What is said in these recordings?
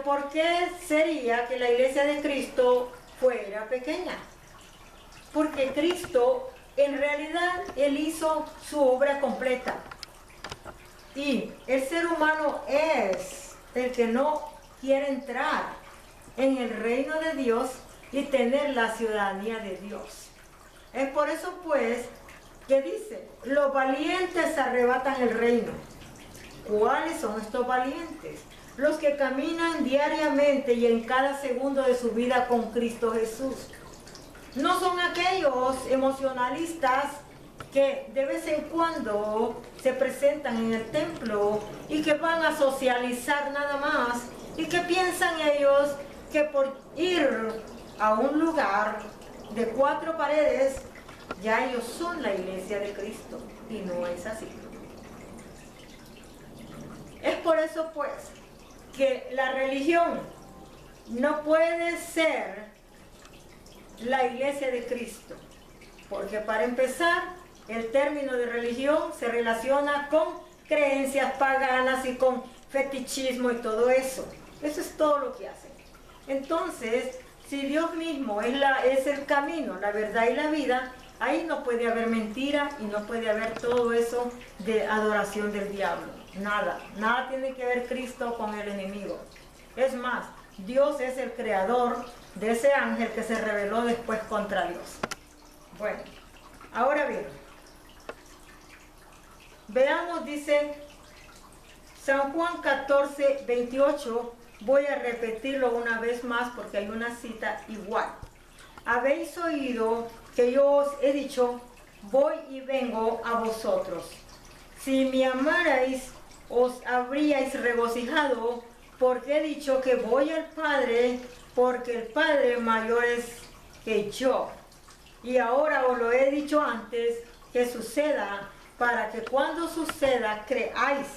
Pero ¿por qué sería que la iglesia de Cristo fuera pequeña? Porque Cristo, en realidad, Él hizo su obra completa. Y el ser humano es el que no quiere entrar en el reino de Dios y tener la ciudadanía de Dios. Es por eso, pues, que dice, los valientes arrebatan el reino. ¿Cuáles son estos valientes? Los que caminan diariamente y en cada segundo de su vida con Cristo Jesús. No son aquellos emocionalistas que de vez en cuando se presentan en el templo y que van a socializar nada más y que piensan ellos que por ir a un lugar de 4 paredes ya ellos son la iglesia de Cristo, y no es así. Es por eso, pues, que la religión no puede ser la iglesia de Cristo, porque para empezar, el término de religión se relaciona con creencias paganas y con fetichismo y todo eso. Eso es todo lo que hacen. Entonces, si Dios mismo es el camino, la verdad y la vida, ahí no puede haber mentira y no puede haber todo eso de adoración del diablo. Nada tiene que ver Cristo con el enemigo. Es más, Dios es el creador de ese ángel que se rebeló después contra Dios. Bueno, ahora bien, veamos, dice San Juan 14, 28, voy a repetirlo una vez más porque hay una cita igual. Habéis oído que yo os he dicho, voy y vengo a vosotros. Si me amarais, os habríais regocijado, porque he dicho que voy al Padre, porque el Padre mayor es que yo. Y ahora os lo he dicho antes, que suceda, para que cuando suceda creáis.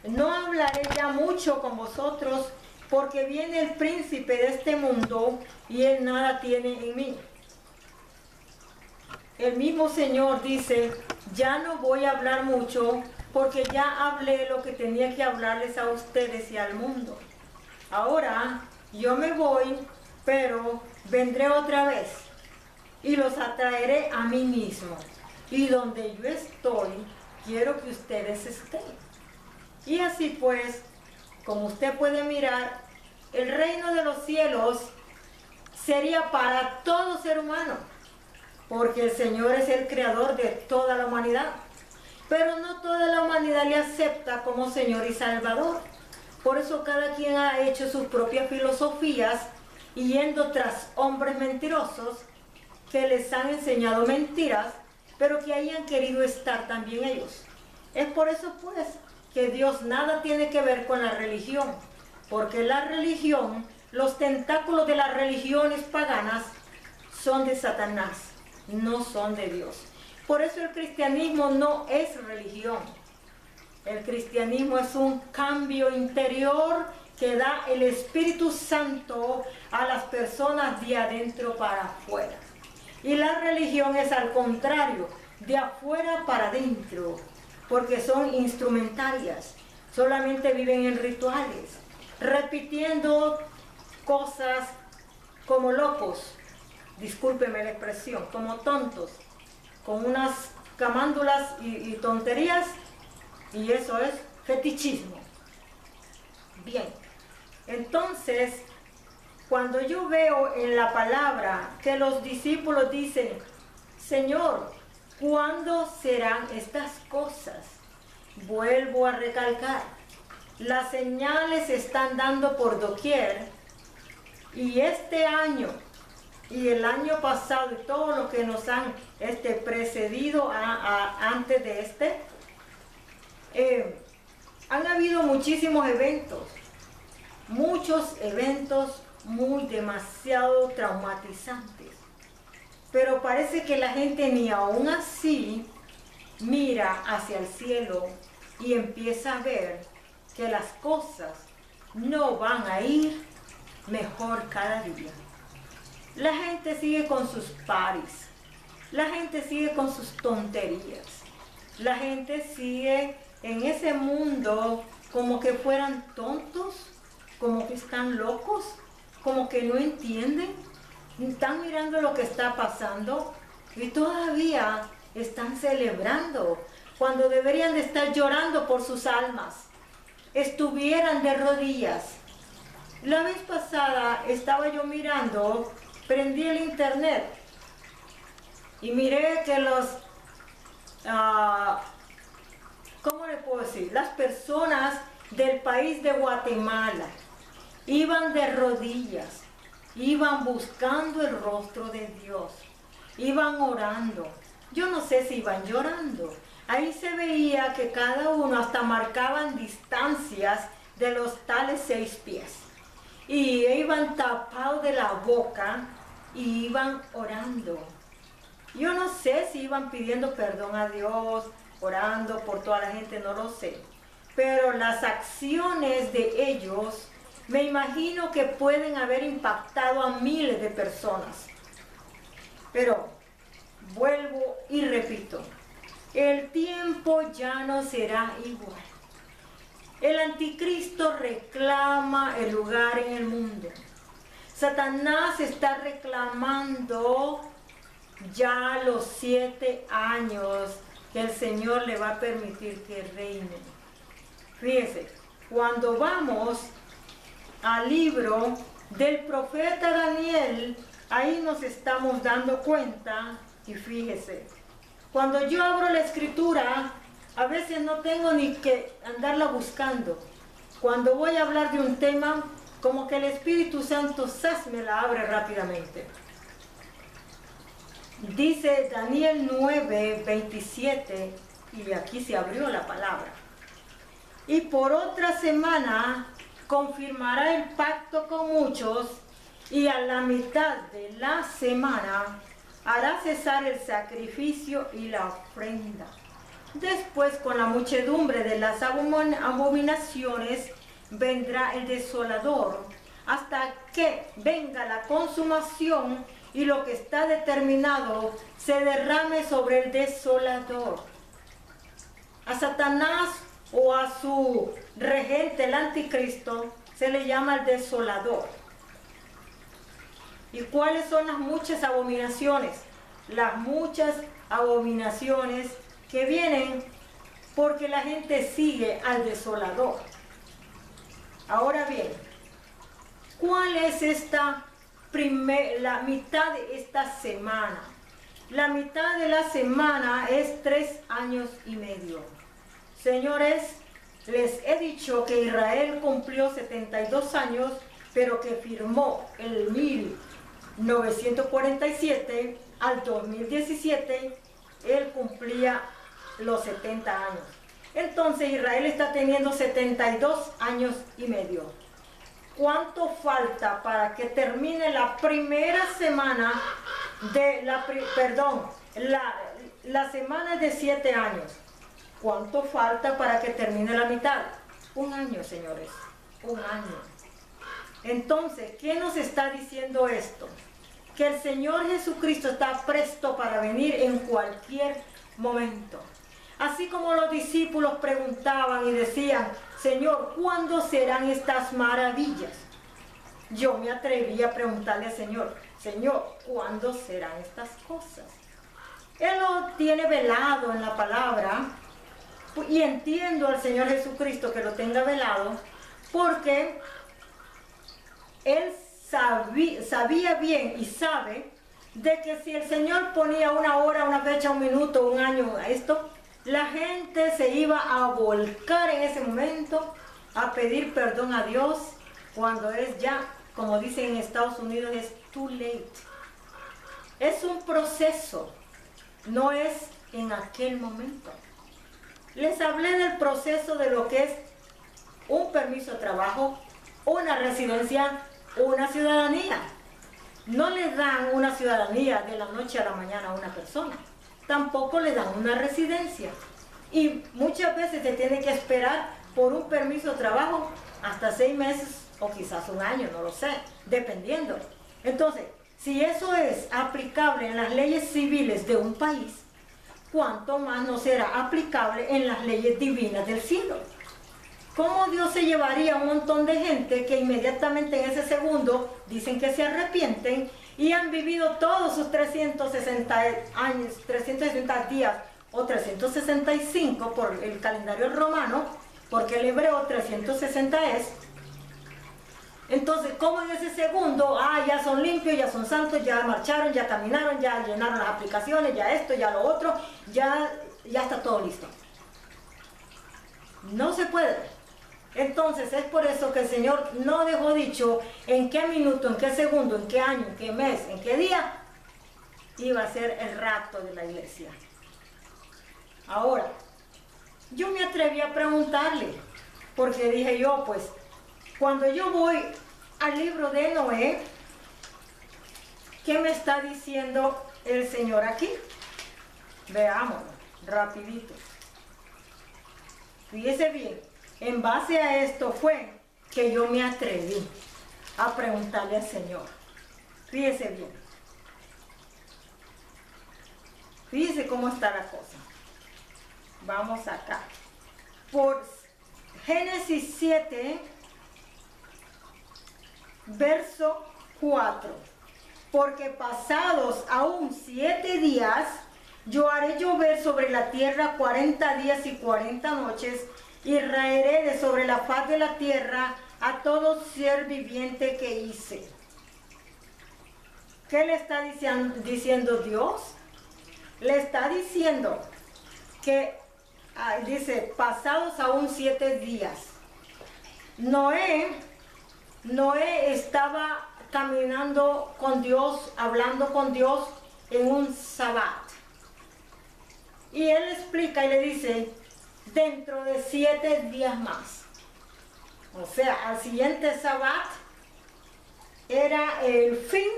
No hablaré ya mucho con vosotros, porque viene el príncipe de este mundo, y él nada tiene en mí. El mismo Señor dice, ya no voy a hablar mucho, porque ya hablé lo que tenía que hablarles a ustedes y al mundo. Ahora yo me voy, pero vendré otra vez y los atraeré a mí mismo. Y donde yo estoy, quiero que ustedes estén. Y así pues, como usted puede mirar, el reino de los cielos sería para todo ser humano, porque el Señor es el creador de toda la humanidad. Pero no toda la humanidad le acepta como Señor y Salvador. Por eso cada quien ha hecho sus propias filosofías y yendo tras hombres mentirosos que les han enseñado mentiras, pero que hayan querido estar también ellos. Es por eso pues que Dios nada tiene que ver con la religión, porque la religión, los tentáculos de las religiones paganas son de Satanás, no son de Dios. Por eso el cristianismo no es religión. El cristianismo es un cambio interior que da el Espíritu Santo a las personas de adentro para afuera. Y la religión es al contrario, de afuera para adentro, porque son instrumentarias, solamente viven en rituales, repitiendo cosas como locos, discúlpeme la expresión, como tontos, con unas camándulas y tonterías, y eso es fetichismo. Bien, entonces, cuando yo veo en la palabra que los discípulos dicen, Señor, ¿cuándo serán estas cosas? Vuelvo a recalcar, las señales se están dando por doquier, y este año y el año pasado y todo lo que nos han precedido antes de han habido muchísimos eventos demasiado traumatizantes, pero parece que la gente ni aún así mira hacia el cielo y empieza a ver que las cosas no van a ir mejor cada día. La gente sigue con sus paris, la gente sigue con sus tonterías, la gente sigue en ese mundo como que fueran tontos como que están locos, como que no entienden, están mirando lo que está pasando y todavía están celebrando cuando deberían de estar llorando por sus almas. Estuvieran de rodillas. La vez pasada estaba yo mirando, prendí el internet y miré que ¿cómo le puedo decir? Las personas del país de Guatemala iban de rodillas, iban buscando el rostro de Dios, iban orando. Yo no sé si iban llorando. Ahí se veía que cada uno hasta marcaban distancias de los tales 6 pies. Y iban tapados de la boca y iban orando. Yo no sé si iban pidiendo perdón a Dios, orando por toda la gente, no lo sé. Pero las acciones de ellos, me imagino que pueden haber impactado a miles de personas. Pero vuelvo y repito, el tiempo ya no será igual. El anticristo reclama el lugar en el mundo. Satanás está reclamando ya los 7 años que el Señor le va a permitir que reine. Fíjese, cuando vamos al libro del profeta Daniel, ahí nos estamos dando cuenta, y fíjese, cuando yo abro la escritura, a veces no tengo ni que andarla buscando. Cuando voy a hablar de un tema, como que el Espíritu Santo me la abre rápidamente. Dice Daniel 9:27, y aquí se abrió la palabra. Y por otra semana confirmará el pacto con muchos, y a la mitad de la semana hará cesar el sacrificio y la ofrenda. Después, con la muchedumbre de las abominaciones, vendrá el desolador, hasta que venga la consumación y lo que está determinado se derrame sobre el desolador. A Satanás o a su regente, el anticristo, se le llama el desolador. ¿Y cuáles son las muchas abominaciones? Las muchas abominaciones que vienen porque la gente sigue al desolador. Ahora bien, ¿cuál es la mitad de esta semana? La mitad de la semana es 3 años y medio. Señores, les he dicho que Israel cumplió 72 años, pero que firmó el 1947 al 2017, él cumplía los 70 años. Entonces Israel está teniendo 72 años y medio. ¿Cuánto falta para que termine la primera semana de la semana de 7 años? ¿Cuánto falta para que termine la mitad? 1 año, señores, 1 año. Entonces, ¿qué nos está diciendo esto? Que el Señor Jesucristo está presto para venir en cualquier momento. Así como los discípulos preguntaban y decían, Señor, ¿cuándo serán estas maravillas? Yo me atreví a preguntarle al Señor, Señor, ¿cuándo serán estas cosas? Él lo tiene velado en la palabra, y entiendo al Señor Jesucristo que lo tenga velado, porque Él sabía bien y sabe de que si el Señor ponía una hora, una fecha, 1 minuto, 1 año, esto, la gente se iba a volcar en ese momento a pedir perdón a Dios cuando es ya, como dicen en Estados Unidos, es too late. Es un proceso, no es en aquel momento. Les hablé del proceso de lo que es un permiso de trabajo, una residencia, una ciudadanía. No le dan una ciudadanía de la noche a la mañana a una persona. Tampoco le dan una residencia. Y muchas veces se tiene que esperar por un permiso de trabajo hasta 6 meses o quizás 1 año, no lo sé, dependiendo. Entonces, si eso es aplicable en las leyes civiles de un país, ¿cuánto más no será aplicable en las leyes divinas del cielo? ¿Cómo Dios se llevaría a un montón de gente que inmediatamente en ese segundo dicen que se arrepienten y han vivido todos sus 360 años, 360 días o 365 por el calendario romano, porque el hebreo 360 es? Entonces, ¿cómo en ese segundo, ya son limpios, ya son santos, ya marcharon, ya caminaron, ya llenaron las aplicaciones, ya esto, ya lo otro, ya está todo listo? No se puede. Entonces, es por eso que el Señor no dejó dicho en qué minuto, en qué segundo, en qué año, en qué mes, en qué día iba a ser el rapto de la iglesia. Ahora, yo me atreví a preguntarle, porque dije yo, pues, cuando yo voy al libro de Noé, ¿qué me está diciendo el Señor aquí? Veámoslo, rapidito. Fíjese bien, en base a esto fue que yo me atreví a preguntarle al Señor. Fíjese bien. Fíjese cómo está la cosa. Vamos acá. Por Génesis 7, verso 4. Porque pasados aún 7 días, yo haré llover sobre la tierra 40 días y 40 noches, y raeré de sobre la faz de la tierra a todo ser viviente que hice. ¿Qué le está diciendo Dios? Le está diciendo que, dice, pasados aún 7 días. Noé estaba caminando con Dios, hablando con Dios en un sabbat. Y él explica y le dice, dentro de 7 días más. O sea, al siguiente sabbat era el fin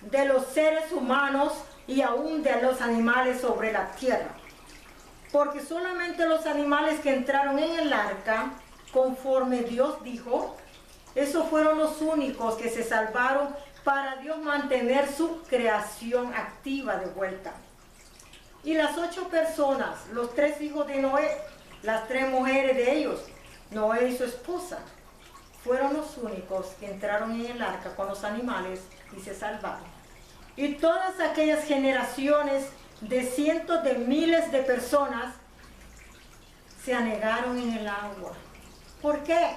de los seres humanos y aún de los animales sobre la tierra. Porque solamente los animales que entraron en el arca, conforme Dios dijo, esos fueron los únicos que se salvaron para Dios mantener su creación activa de vuelta. Y las 8 personas, los 3 hijos de Noé, las 3 mujeres de ellos, Noé y su esposa, fueron los únicos que entraron en el arca con los animales y se salvaron. Y todas aquellas generaciones de cientos de miles de personas se anegaron en el agua. ¿Por qué?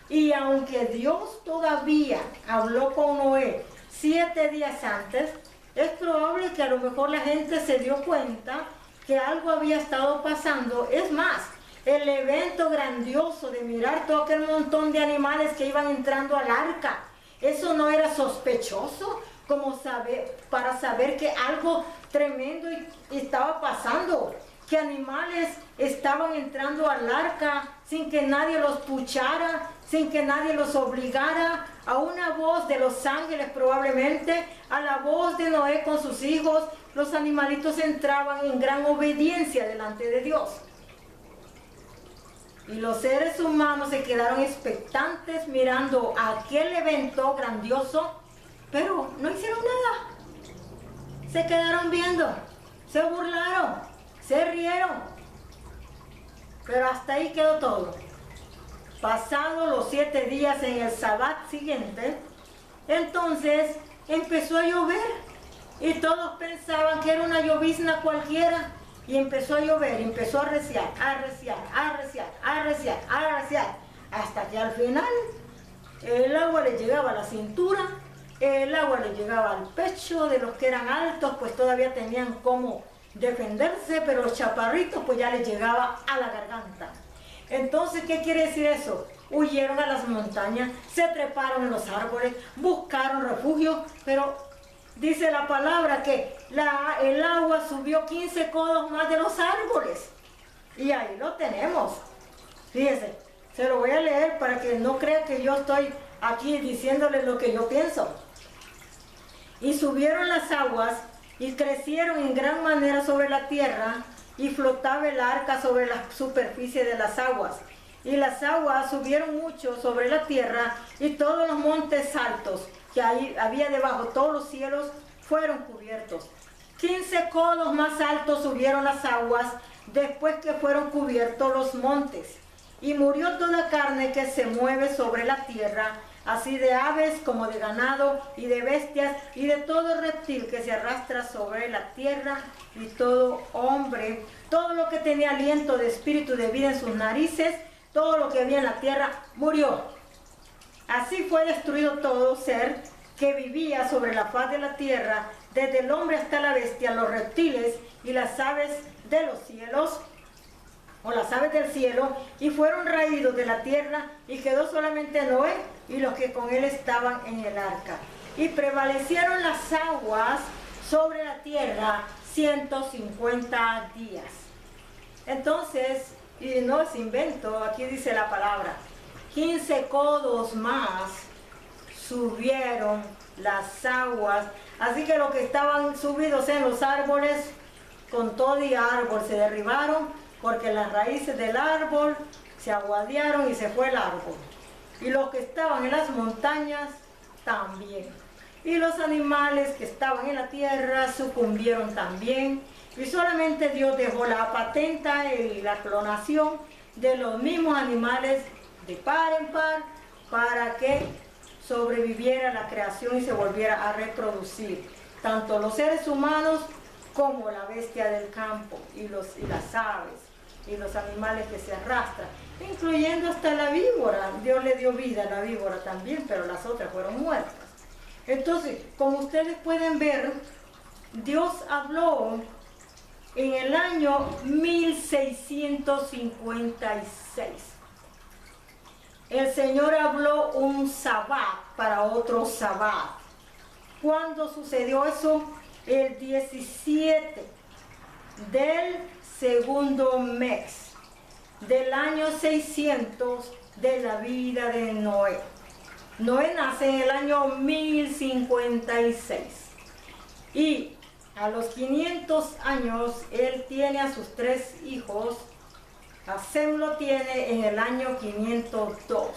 Y aunque Dios todavía habló con Noé 7 días antes, es probable que a lo mejor la gente se dio cuenta que algo había estado pasando. Es más, el evento grandioso de mirar todo aquel montón de animales que iban entrando al arca, eso no era sospechoso como para saber que algo tremendo estaba pasando, que animales estaban entrando al arca sin que nadie los puchara, sin que nadie los obligara, a una voz de los ángeles probablemente, a la voz de Noé con sus hijos, los animalitos entraban en gran obediencia delante de Dios. Y los seres humanos se quedaron expectantes mirando aquel evento grandioso, pero no hicieron nada. Se quedaron viendo, se burlaron, se rieron, pero hasta ahí quedó todo. Pasados los 7 días en el sabbat siguiente, entonces empezó a llover y todos pensaban que era una llovizna cualquiera, y empezó a llover, empezó a arreciar, hasta que al final el agua le llegaba a la cintura, el agua le llegaba al pecho. De los que eran altos pues todavía tenían cómo defenderse, pero los chaparritos pues ya les llegaba a la garganta. Entonces, ¿qué quiere decir eso? Huyeron a las montañas, se treparon en los árboles, buscaron refugio, pero dice la palabra que el agua subió 15 codos más de los árboles. Y ahí lo tenemos. Fíjense, se lo voy a leer para que no crea que yo estoy aquí diciéndoles lo que yo pienso. Y subieron las aguas y crecieron en gran manera sobre la tierra, y flotaba el arca sobre la superficie de las aguas. Y las aguas subieron mucho sobre la tierra, y todos los montes altos que ahí había debajo, todos los cielos, fueron cubiertos. 15 codos más altos subieron las aguas después que fueron cubiertos los montes. y murió toda carne que se mueve sobre la tierra, así de aves como de ganado y de bestias y de todo reptil que se arrastra sobre la tierra y todo hombre, todo lo que tenía aliento de espíritu de vida en sus narices, todo lo que había en la tierra murió. Así fue destruido todo ser que vivía sobre la faz de la tierra, desde el hombre hasta la bestia, los reptiles y las aves de los cielos, o las aves del cielo, y fueron raídos de la tierra, y quedó solamente Noé y los que con él estaban en el arca. Y prevalecieron las aguas sobre la tierra 150 días. Entonces, y no es invento, aquí dice la palabra, 15 codos más subieron las aguas, así que los que estaban subidos en los árboles, con todo y árbol se derribaron, porque las raíces del árbol se aguadearon y se fue el árbol. Y los que estaban en las montañas también. Y los animales que estaban en la tierra sucumbieron también. Y solamente Dios dejó la patenta y la clonación de los mismos animales de par en par para que sobreviviera la creación y se volviera a reproducir. Tanto los seres humanos como la bestia del campo y las aves y los animales que se arrastran, incluyendo hasta la víbora. Dios le dio vida a la víbora también, pero las otras fueron muertas. Entonces, como ustedes pueden ver, Dios habló en el año 1656. El Señor habló un sabbat para otro sabbat. ¿Cuándo sucedió eso? El 17 del segundo mes del año 600 de la vida de Noé. Noé nace en el año 1056 y a los 500 años él tiene a sus 3 hijos. A Sem lo tiene en el año 502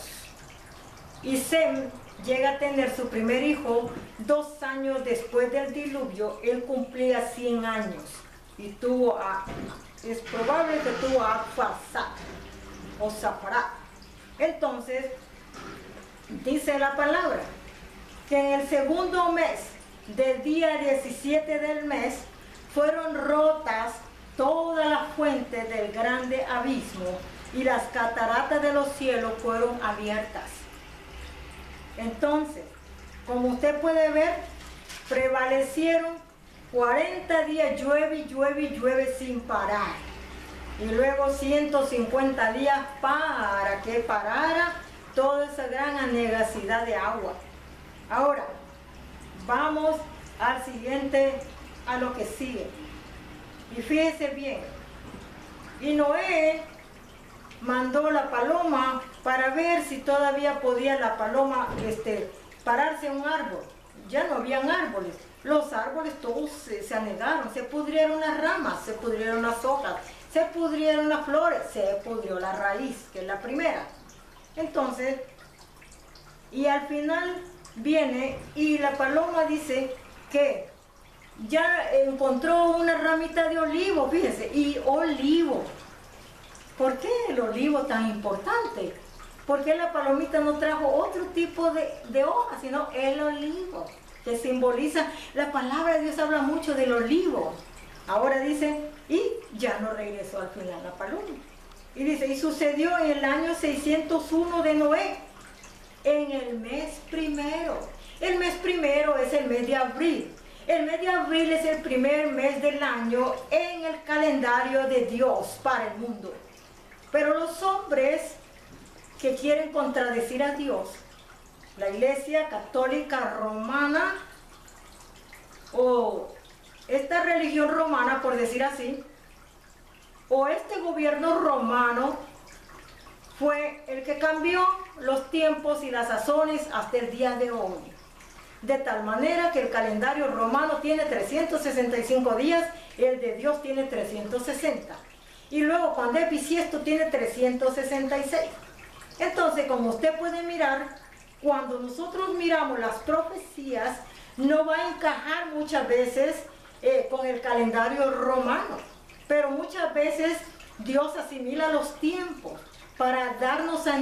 y Sem llega a tener su primer hijo 2 años después del diluvio. Él cumplía 100 años y es probable que tuvo a Fasat o Zaparat. Entonces dice la palabra que en el segundo mes del día 17 del mes fueron rotas todas las fuentes del grande abismo y las cataratas de los cielos fueron abiertas. Entonces, como usted puede ver, prevalecieron 40 días, llueve y llueve y llueve sin parar. Y luego 150 días para que parara toda esa gran anegacidad de agua. Ahora, vamos al siguiente, a lo que sigue. Y fíjese bien, y Noé mandó la paloma para ver si todavía podía la paloma pararse en un árbol. Ya no habían árboles, los árboles todos se anegaron, se pudrieron las ramas, se pudrieron las hojas, se pudrieron las flores, se pudrió la raíz, que es la primera. Entonces, y al final viene y la paloma dice que ya encontró una ramita de olivo, fíjense, y olivo. ¿Por qué el olivo tan importante? ¿Por qué la palomita no trajo otro tipo de hoja, sino el olivo, que simboliza? La palabra de Dios habla mucho del olivo. Ahora dice, y ya no regresó al final la paloma. Y dice, y sucedió en el año 601 de Noé, en el mes primero. El mes primero es el mes de abril. El mes de abril es el primer mes del año en el calendario de Dios para el mundo. Pero los hombres que quieren contradecir a Dios, la Iglesia Católica Romana o esta religión romana, por decir así, o este gobierno romano, fue el que cambió los tiempos y las sazones hasta el día de hoy. De tal manera que el calendario romano tiene 365 días, el de Dios tiene 360. Y luego cuando es bisiesto tiene 366. Entonces, como usted puede mirar, cuando nosotros miramos las profecías, no va a encajar muchas veces con el calendario romano. Pero muchas veces Dios asimila los tiempos. para darnos a